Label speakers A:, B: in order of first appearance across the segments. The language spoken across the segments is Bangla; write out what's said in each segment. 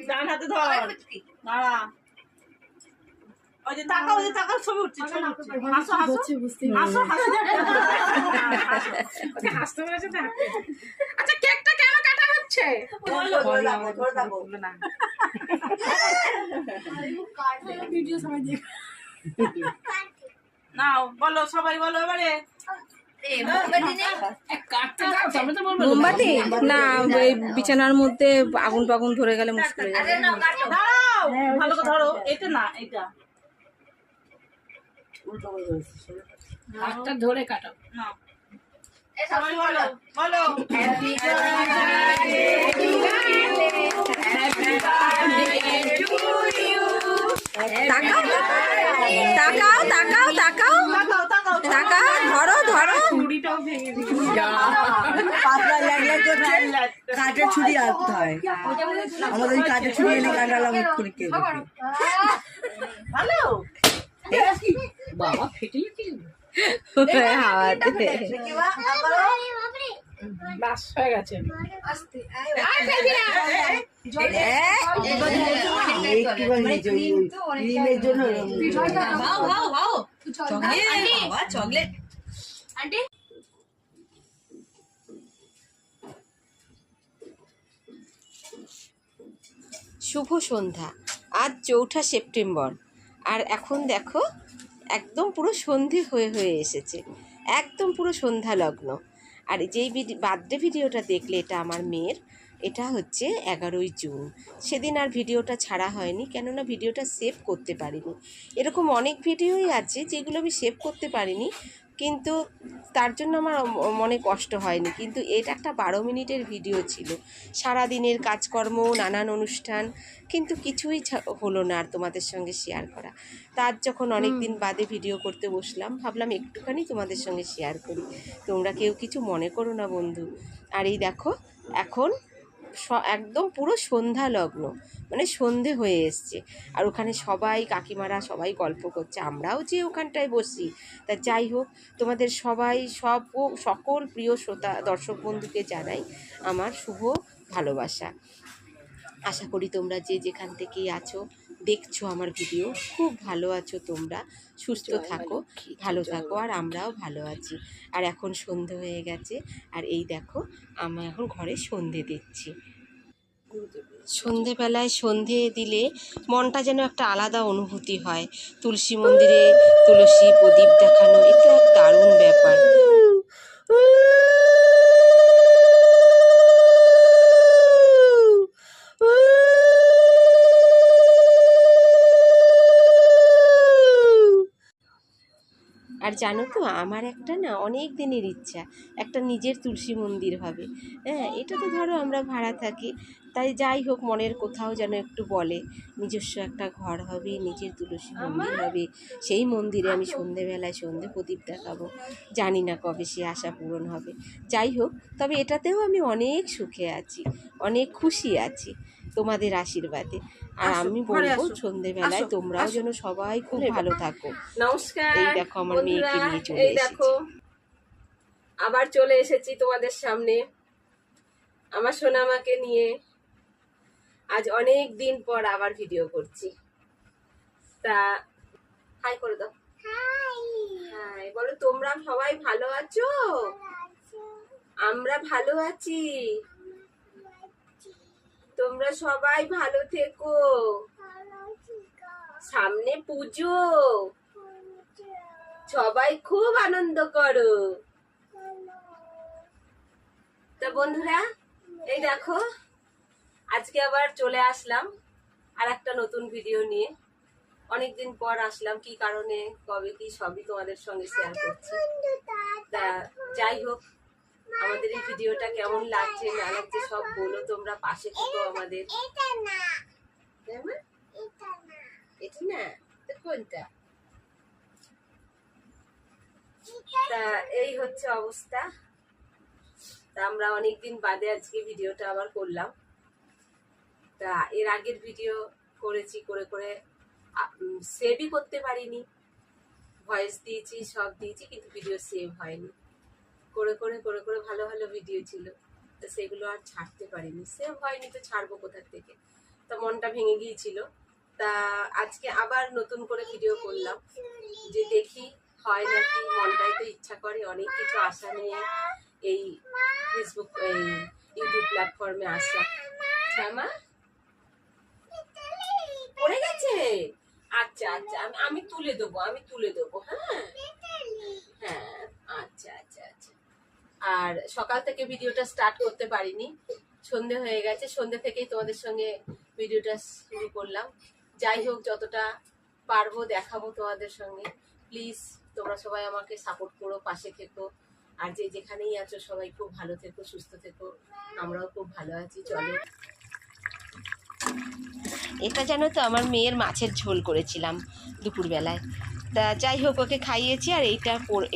A: ডান হাতে ধর দাঁড়া ওই যে টাকা ছবি উঠছে হাসো হাসতে বলেছে না। আচ্ছা কেকটা কেন কাটা হচ্ছে নাও বলো সবাই বলো এবারে
B: মোমবাতি না বিছানার মধ্যে আগুন পাগুন ধরে গেলে মুশকিল হয়ে যাবে।
A: দাঁড়াও ভালো করে ধরো এটা না এটা
C: হাতটা ধরে কাটো
A: না সবাই বলো বলো
B: তাকাও তাকাও তাকাও তাকাও তাকাও ধরো ধরো
A: ছুরিটাও ভেঙে দিয়েছি
D: পাতলা ল্যাগল্যাগ করছে কাঠের ছুরি আনতে হয় আমাদের ওই কাঠের ছুরি এনে কাটালাম করে কে
A: ভালো
C: বাবা ফেটে গেছে
B: হাওয়াতে
C: বাস হয়ে গেছে
D: ক্রিমের জন্য
B: শুভ সন্ধ্যা। আজ 4 সেপ্টেম্বর আর এখন দেখো একদম পুরো সন্ধে হয়ে এসেছে, একদম পুরো সন্ধ্যা লগ্ন। আর যেই বার্থডে ভিডিওটা দেখলে এটা আমার মেয়ের, এটা হচ্ছে 11ই জুন। সেদিন আর ভিডিওটা ছাড়া হয়নি, কেননা ভিডিওটা সেভ করতে পারিনি। এরকম অনেক ভিডিওই আছে যেগুলো আমি সেভ করতে পারিনি, কিন্তু তার জন্য আমার মনে কষ্ট হয়নি। কিন্তু এটা একটা 12 মিনিটের ভিডিও ছিল, সারা দিনের কাজকর্ম, নানান অনুষ্ঠান, কিন্তু কিছুই হলো না আর তোমাদের সঙ্গে শেয়ার করা। তার যখন অনেক দিন বাদে ভিডিও করতে বসলাম, ভাবলাম একটুখানি তোমাদের সঙ্গে শেয়ার করি। তোমরা কেউ কিছু মনে করো না বন্ধু। আর এই দেখো এখন একদম পুরো সন্ধ্যা লগ্ন, মানে সন্ধে হয়ে এসছে। আর ওখানে সবাই কাকিমারা সবাই গল্প করছে, আমরাও যে ওখানটায় বসি। তা যাই হোক, তোমাদের সকল প্রিয় শ্রোতা দর্শক বন্ধুকে জানাই আমার শুভ ভালোবাসা। আশা করি তোমরা যে যেখান থেকেই আছো, দেখছো আমার ভিডিও, খুব ভালো আছো, তোমরা সুস্থ থাকো, ভালো থাকো, আর আমরাও ভালো আছি। আর এখন সন্ধে হয়ে গেছে, আর এই দেখো আমি এখন ঘরে সন্ধে দিচ্ছি। সন্ধেবেলায় সন্ধে দিলে মনটা যেন একটা আলাদা অনুভূতি হয়। তুলসী মন্দিরে তুলসী প্রদীপ দেখানো, এটা এক দারুণ ব্যাপার। আর জানো তো, আমার একটা না অনেক দিনের ইচ্ছা, একটা নিজের তুলসী মন্দির হবে। হ্যাঁ, এটা তো ধরো আমরা ভাড়া থাকি, তাই যাই হোক মনের কোথাও যেন একটু বলে নিজস্ব একটা ঘর হবে, নিজের তুলসী মন্দির হবে, সেই মন্দিরে আমি সন্ধেবেলায় সন্ধে প্রদীপ দেখাবো। জানি না কবে সে আশা পূরণ হবে। যাই হোক, তবে এটাতেও আমি অনেক সুখে আছি, অনেক খুশি আছি তোমাদের আশীর্বাদে। আর আমি বলবো সন্ধেবেলায় তোমরাও যেন সবাই খুব ভালো থাকো।
A: নমস্কার।
B: এই দেখো আমার মেয়েকে নিয়ে চলে এসেছি, আবার চলে এসেছি তোমাদের সামনে আমার সোনামাকে নিয়ে। আজ অনেক দিন পর আবার ভিডিও করছি। তা হাই করে দাও। হাই বলো, তোমরা সবাই ভালো আছো? আমরা ভালো আছি, তোমরা সবাই ভালো থেকো। সামনে পুজো, সবাই খুব আনন্দ করো। তা বন্ধুরা, এই দেখো আজকে আবার চলে আসলাম আর একটা নতুন ভিডিও নিয়ে। অনেকদিন পর আসলাম, কি কারণে কবে কি সবই তোমাদের সঙ্গে শেয়ার করছি। তা যাই হোক, আমাদের এই ভিডিওটা কেমন লাগছে না লাগছে সব বলো তোমরা, পাশে থেকো আমাদের। এটা না তো কোনটা? তা এই হচ্ছে অবস্থা। তা আমরা অনেকদিন বাদে আজকে ভিডিওটা আবার করলাম। তা এর আগের ভিডিও করেছি, করে করে সেভই করতে পারিনি, ভয়েস দিয়েছি, সব দিয়েছি, কিন্তু ভিডিও সেভ হয়নি। করে করে করে করে ভালো ভালো ভিডিও ছিল, তো সেগুলো আর ছাড়তে পারিনি, সেভ হয়নি তো ছাড়বো কোথা থেকে, তা মনটা ভেঙে গিয়েছিল। তা আজকে আবার নতুন করে ভিডিও করলাম, যে দেখি হয় নাকি, মনটাই তো ইচ্ছা করে অনেক কিছু আশা নিয়ে এই ফেসবুক এই ইউটিউব প্ল্যাটফর্মে আসা। শ্যামা পড়ে গেছে, আচ্ছা আচ্ছা আমি তুলে দেবো, হ্যাঁ হ্যাঁ, আচ্ছা আচ্ছা আচ্ছা। আর সকাল থেকে ভিডিওটা স্টার্ট করতে পারিনি, সন্ধে হয়ে গেছে, সন্ধে থেকেই তোমাদের সঙ্গে ভিডিওটা শুরু করলাম। যাই হোক, যতটা পারবো দেখাবো তোমাদের সঙ্গে। প্লিজ তোমরা সবাই আমাকে সাপোর্ট করো, পাশে থেকো, আর যে যেখানেই আছো সবাই খুব ভালো থেকো, সুস্থ থেকো, আমরাও খুব ভালো আছি। চলো, এটা জানো তো আমার মেয়ের মাছের ঝোল করেছিলাম দুপুরবেলায়, তা যাই হোক ওকে খাইয়েছি, আর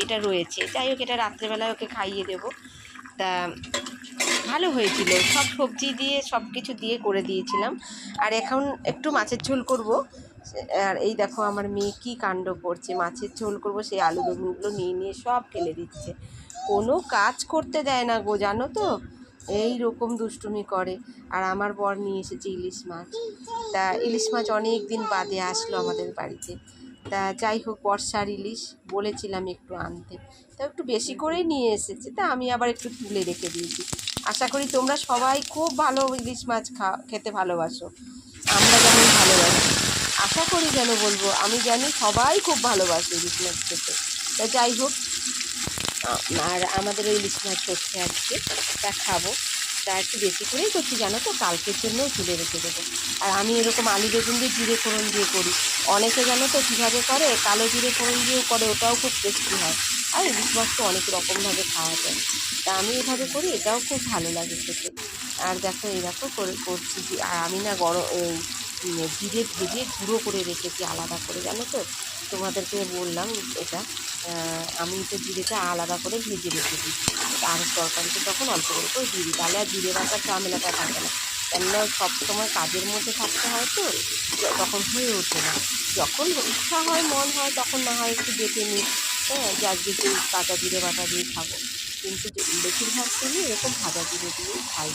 B: এটা রয়েছে, যাই হোক এটা রাত্রেবেলায় ওকে খাইয়ে দেবো। তা ভালো হয়েছিল, সব সবজি দিয়ে সব কিছু দিয়ে করে দিয়েছিলাম। আর এখন একটু মাছের ঝোল করব। আর এই দেখো আমার মেয়ে কী কাণ্ড করছে, মাছের ঝোল করব সেই আলু বেগুনগুলো নিয়ে সব ফেলে দিচ্ছে, কোনো কাজ করতে দেয় না গো, জানো তো, এই রকম দুষ্টুমি করে। আর আমার বর নিয়ে এসেছে ইলিশ মাছ, তা ইলিশ মাছ অনেক দিন বাদে আসলো আমাদের বাড়িতে। তা যাই হোক, বর্ষার ইলিশ বলেছিলাম একটু আনতে, তা একটু বেশি করেই নিয়ে এসেছে, তা আমি আবার একটু তুলে রেখে দিয়েছি। আশা করি তোমরা সবাই খুব ভালো ইলিশ মাছ খেতে ভালোবাসো, আমরা যেমন ভালোবাসি, আশা করি, যেন বলবো, আমি জানি সবাই খুব ভালোবাসে ইলিশ মাছ খেতে। তা যাই হোক, আর আমাদের ওই ইলিশ মাছ হচ্ছে আজকে, তা খাবো। তা একটু বেশি করেই করছি জানো তো, কালকের জন্যও তুলে রেখে দেবো। আর আমি এরকম আলু বেগুন দিয়ে জিরে ফোড়ন দিয়ে করি, অনেকে জানো তো কীভাবে করে, কালো জিরে ফোড়ন দিয়েও করে, ওটাও খুব টেস্টি হয়। আর ইলিশ মাছ তো অনেক রকমভাবে খাওয়া যায়, তা আমি এভাবে করি, এটাও খুব ভালো লাগে খেতে। আর দেখো এরকম করে করছি, আর আমি না জিরে ভেজে গুঁড়ো করে রেখেছি আলাদা করে, জানো তো, তোমাদেরকে বললাম এটা, আমি তো জিরেটা আলাদা করে ভেজে রেখে দিই, আর তরকারিতে তখন অল্প করে দিয়ে দিই, তাহলে আর জিরে বাটার ঝামেলাটা থাকে না। কেননা সবসময় কাজের মধ্যে থাকতে হয় তো, তখন হয়ে ওঠে না। যখন ইচ্ছা হয়, মন হয়, তখন না হয় একটু বেটে নিই, হ্যাঁ, যে আজকে একটু কাঁচা জিরে বাটা দিয়ে খাবো, কিন্তু বেশিরভাগ সময় এরকম ভাজা জিরে দিয়েই খাই।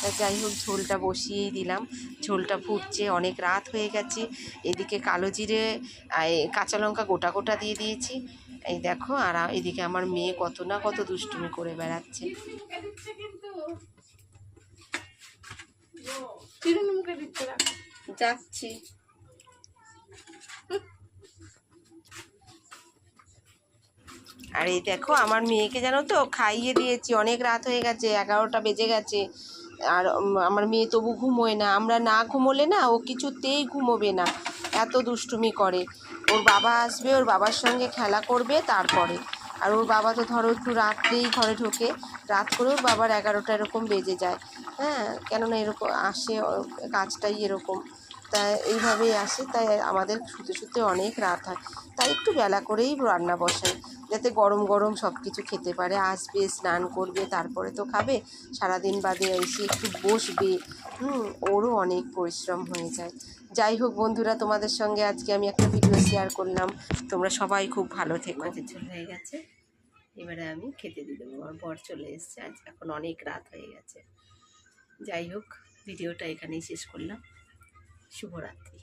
B: তা যাই হোক, ঝোলটা বসিয়েই দিলাম, ঝোলটা ফুটছে, অনেক রাত হয়ে গেছে। এদিকে কালো জিরে কাঁচা লঙ্কা গোটা গোটা দিয়ে দিয়েছি, এই দেখো। আর এদিকে আমার মেয়ে কত না কত দুষ্টুমি করে বেড়াচ্ছে। যাচ্ছি, আর এই দেখো আমার মেয়েকে জানো তো খাইয়ে দিয়েছি, অনেক রাত হয়ে গেছে, 11টা বেজে গেছে। আর আমার মেয়ে তবু ঘুমোয় না, আমরা না ঘুমোলে না ও কিছুতেই ঘুমোবে না, এত দুষ্টুমি করে। ওর বাবা আসবে, ওর বাবার সঙ্গে খেলা করবে তারপরে। আর ওর বাবা তো ধরো একটু রাত্রেই ঘরে ঢোকে, রাত করে ওর বাবার 11টা এরকম বেজে যায়, হ্যাঁ, কেননা এরকম আসে, কাজটাই এরকম, তাই এইভাবেই আসে, তাই আমাদের শুতে শুতে অনেক রাত হয়। তাই একটু বেলা করেই রান্না বসাই, যাতে গরম গরম সব কিছু খেতে পারে। আসবে, স্নান করবে, তারপরে তো খাবে, সারাদিন বাদে এসে একটু বসবে, ওরও অনেক পরিশ্রম হয়ে যায়। যাই হোক বন্ধুরা, তোমাদের সঙ্গে আজকে আমি একটা ভিডিও শেয়ার করলাম, তোমরা সবাই খুব ভালো থেকো। মাছের ঝোল হয়ে গেছে, এবারে আমি খেতে দিয়ে দেবো, আমার বর চলে এসছে, আজ এখন অনেক রাত হয়ে গেছে। যাই হোক, ভিডিওটা এখানেই শেষ করলাম, শুভরাত্রি।